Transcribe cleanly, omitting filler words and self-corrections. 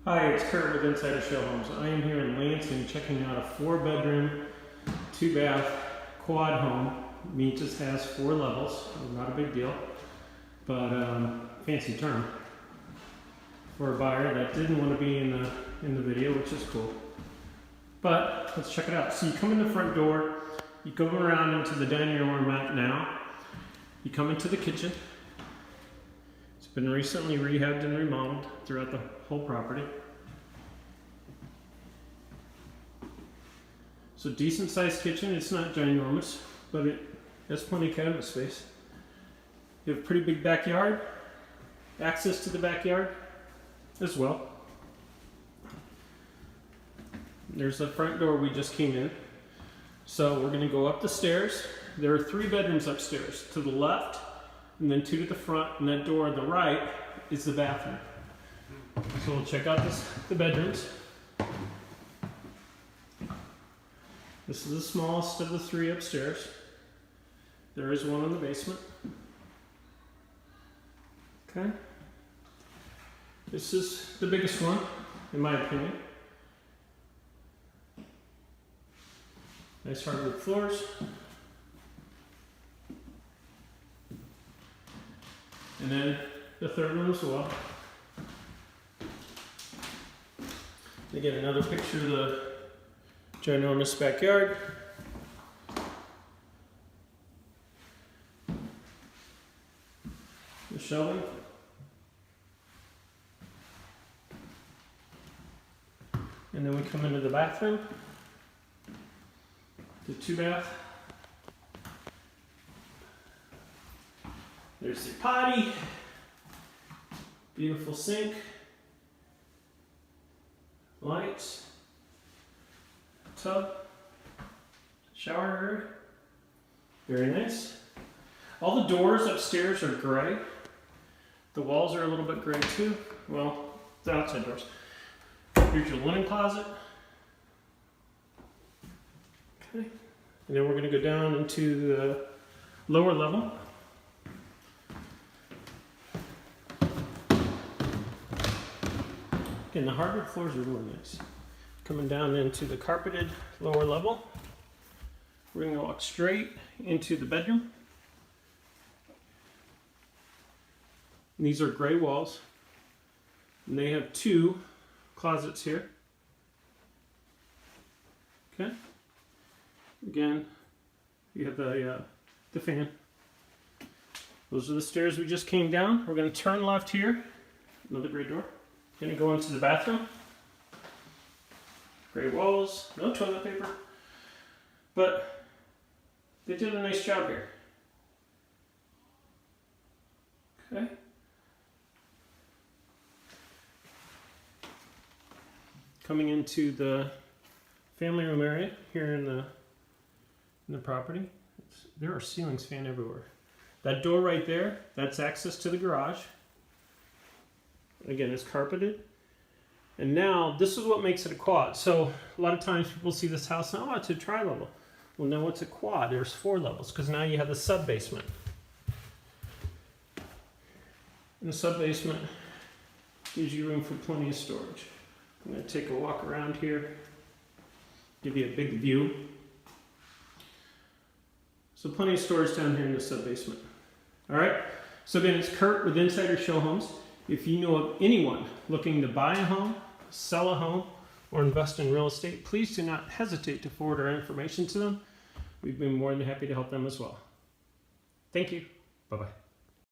Hi, it's Kurt with Insider Show Homes. I am here in Lansing checking out a 4-bedroom, 2-bath quad home. It just has 4 levels, not a big deal, but fancy term for a buyer that didn't want to be in the video, which is cool. But let's check it out. So you come in the front door, you go around into the dining room where I'm at now, you come into the kitchen. It's been recently rehabbed and remodeled throughout the whole property. So decent sized kitchen. It's not ginormous, but it has plenty of cabinet space. You have a pretty big backyard, access to the backyard as well. There's the front door we just came in. So we're going to go up the stairs. There are 3 bedrooms upstairs. To the left, and then 2 to the front, and that door on the right is the bathroom. So we'll check out the bedrooms. This is the smallest of the 3 upstairs. There is one in the basement. Okay. This is the biggest one, in my opinion. Nice hardwood floors. And then the 3rd one as well. Again, another picture of the ginormous backyard. The shelving. And then we come into the bathroom. The 2-bath. There's the potty. Beautiful sink. Lights. Tub. Shower area. Very nice. All the doors upstairs are gray. The walls are a little bit gray too. Well, the outside doors. Here's your linen closet. Okay. And then we're going to go down into the lower level. Again, the hardwood floors are really nice. Coming down into the carpeted lower level. We're going to walk straight into the bedroom. And these are gray walls. And they have 2 closets here. Okay. Again, you have the fan. Those are the stairs we just came down. We're going to turn left here. Another gray door. Going to go into the bathroom. Gray walls, no toilet paper, but they did a nice job here. Okay. Coming into the family room area here in the property. There are ceilings fan everywhere. That door right there, that's access to the garage. Again, it's carpeted. And now, this is what makes it a quad. So, a lot of times people see this house and, oh, it's a tri-level. Well, no, it's a quad. There's 4 levels, because now you have the sub-basement. And the sub-basement gives you room for plenty of storage. I'm going to take a walk around here, give you a big view. So, plenty of storage down here in the sub-basement. All right? So, again, it's Kurt with Insider Show Homes. If you know of anyone looking to buy a home, sell a home, or invest in real estate, please do not hesitate to forward our information to them. We've been more than happy to help them as well. Thank you. Bye-bye.